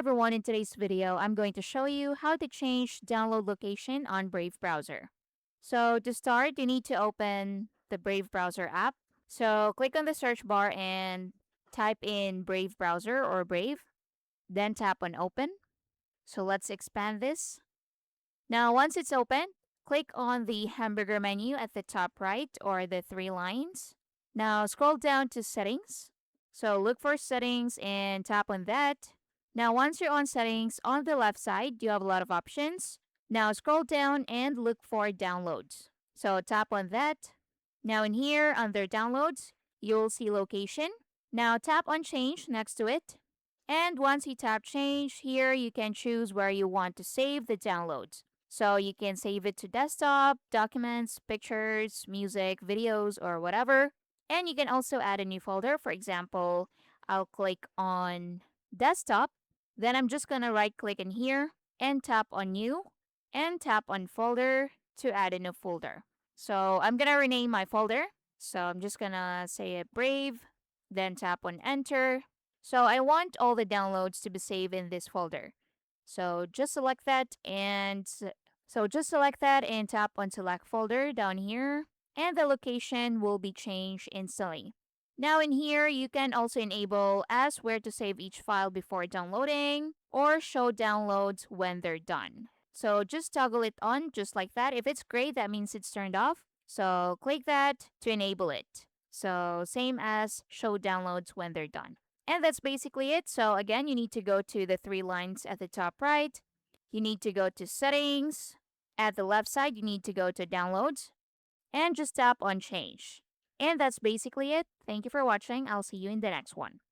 everyone, in today's video, I'm going to show you how to change download location on Brave browser. So to start, you need to open the Brave browser app. So click on the search bar and type in Brave browser or Brave, then tap on open. So let's expand this. Now once it's open, click on the hamburger menu at the top right or the three lines. Now scroll down to settings. So look for settings and tap on that. Now once you're on settings, on the left side, you have a lot of options. Now scroll down and look for downloads. So tap on that. Now in here under downloads, you'll see location. Now tap on change next to it. And once you tap change, here you can choose where you want to save the downloads. So you can save it to desktop, documents, pictures, music, videos, or whatever. And you can also add a new folder. For example, I'll click on desktop. Then I'm just going to right click in here and tap on new and tap on folder to add a new folder. So I'm going to rename my folder. So I'm just going to say it Brave, then tap on enter. So I want all the downloads to be saved in this folder. So just select that and tap on select folder down here and the location will be changed instantly. Now in here, you can also enable ask where to save each file before downloading or show downloads when they're done. So just toggle it on just like that. If it's gray, that means it's turned off. So click that to enable it. So same as show downloads when they're done. And that's basically it. So again, you need to go to the three lines at the top right. You need to go to settings. At the left side, you need to go to downloads and just tap on change. And that's basically it. Thank you for watching. I'll see you in the next one.